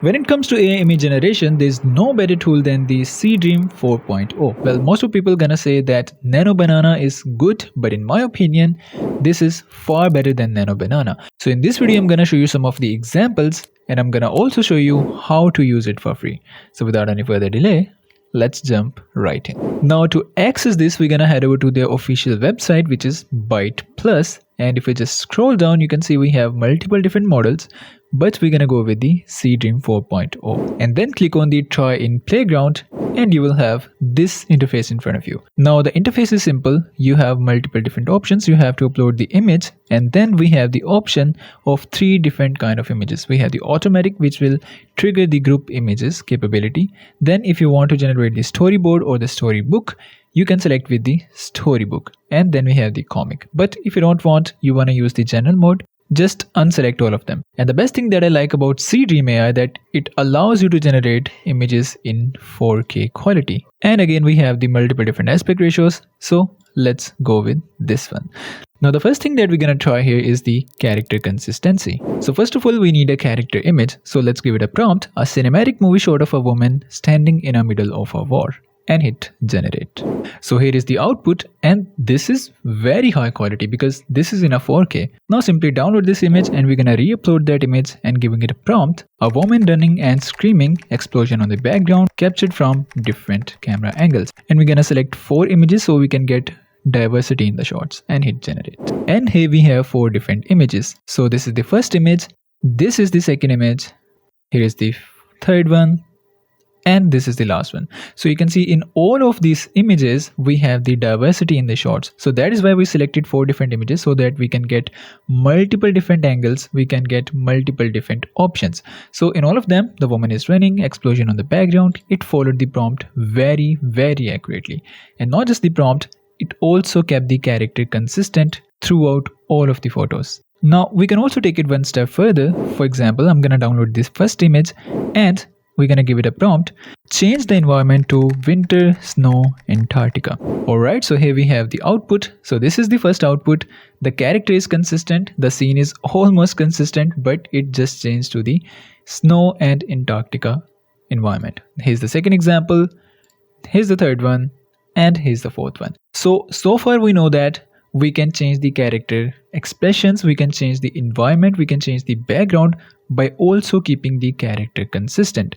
When it comes to AI image generation, there's no better tool than the Seedream 4.0. Well, most of people gonna say that nanobanana is good, but in my opinion, this is far better than nanobanana. So in this video, I'm gonna show you some of the examples and I'm gonna also show you how to use it for free. So without any further delay, let's jump right in. Now to access this, we're gonna head over to their official website, which is Byte Plus. And if we just scroll down, you can see we have multiple different models, but we're gonna go with the Seedream 4.0 and then click on the try in playground and you will have this interface in front of you. Now the interface is simple. You have multiple different options. You have to upload the image and then we have the option of 3 different kind of images. We have the automatic, which will trigger the group images capability. Then if you want to generate the storyboard or the storybook, you can select with the storybook, and then we have the comic. But if you don't want, you want to use the general mode, just unselect all of them. And the best thing that I like about Seedream AI that it allows you to generate images in 4K quality. And again, we have the multiple different aspect ratios. So let's go with this one. Now the first thing that we're gonna try here is the character consistency. So first of all, we need a character image. So let's give it a prompt, a cinematic movie shot of a woman standing in the middle of a war, and hit generate. So here is the output, and this is very high quality because this is in a 4K. Now simply download this image and we're gonna re-upload that image and giving it a prompt, a woman running and screaming, explosion on the background captured from different camera angles. And we're gonna select 4 images so we can get diversity in the shots and hit generate. And here we have 4 different images. So this is the first image, this is the second image, here is the third one, and this is the last one. So you can see in all of these images we have the diversity in the shots. So that is why we selected 4 different images, so that we can get multiple different angles, we can get multiple different options. So in all of them, the woman is running, explosion on the background. It followed the prompt very accurately, and not just the prompt, it also kept the character consistent throughout all of the photos. Now we can also take it one step further. For example, I'm gonna download this first image and we're gonna give it a prompt, change the environment to winter, snow, Antarctica. Alright, so here we have the output. So this is the first output. The character is consistent, the scene is almost consistent, but it just changed to the snow and Antarctica environment. Here's the second example, here's the third one, and here's the fourth one. So far we know that we can change the character expressions, we can change the environment, we can change the background by also keeping the character consistent.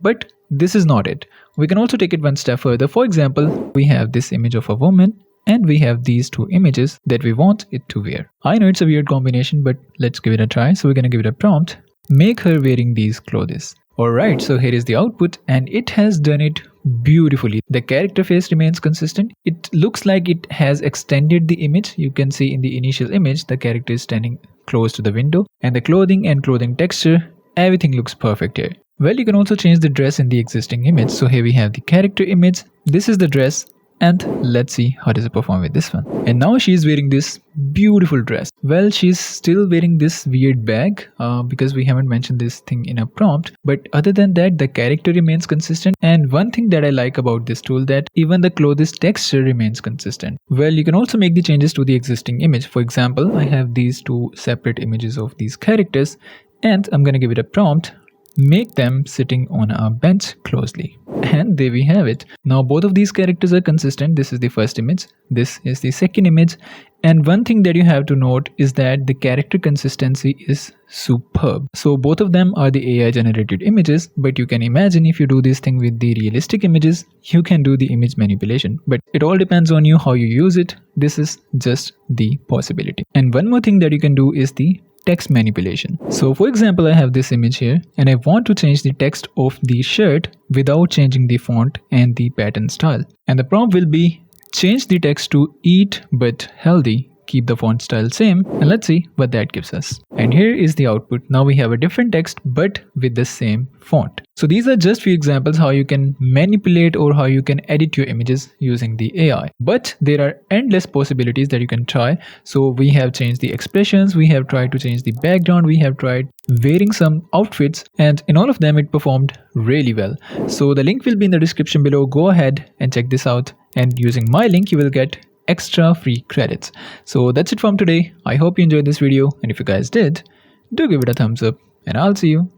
But this is not it. We can also take it one step further. For example, we have this image of a woman and we have these 2 images that we want it to wear. I know it's a weird combination, but let's give it a try. So we're gonna give it a prompt, make her wearing these clothes. Alright, so here is the output and it has done it beautifully. The character face remains consistent. It looks like it has extended the image. You can see in the initial image, the character is standing close to the window, and the clothing and clothing texture, everything looks perfect here. Well, you can also change the dress in the existing image. So here we have the character image. This is the dress. And let's see how does it perform with this one. And now she's wearing this beautiful dress. Well, she's still wearing this weird bag because we haven't mentioned this thing in a prompt. But other than that, the character remains consistent. And one thing that I like about this tool, that even the clothes texture remains consistent. Well, you can also make the changes to the existing image. For example, I have these 2 separate images of these characters and I'm gonna give it a prompt, make them sitting on a bench closely. And there we have it. Now both of these characters are consistent. This is the first image, this is the second image. And one thing that you have to note is that the character consistency is superb. So both of them are the AI generated images, but you can imagine if you do this thing with the realistic images, you can do the image manipulation. But it all depends on you how you use it. This is just the possibility. And one more thing that you can do is the text manipulation. So for example, I have this image here and I want to change the text of the shirt without changing the font and the pattern style. And the prompt will be, change the text to eat but healthy, keep the font style same, and let's see what that gives us. And here is the output. Now we have a different text but with the same font. So these are just few examples how you can manipulate or how you can edit your images using the AI. But there are endless possibilities that you can try. So we have changed the expressions, we have tried to change the background, we have tried wearing some outfits, and in all of them it performed really well. So the link will be in the description below. Go ahead and check this out, and using my link you will get extra free credits. So that's it from today. I hope you enjoyed this video, and if you guys did, do give it a thumbs up, and I'll see you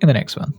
in the next one.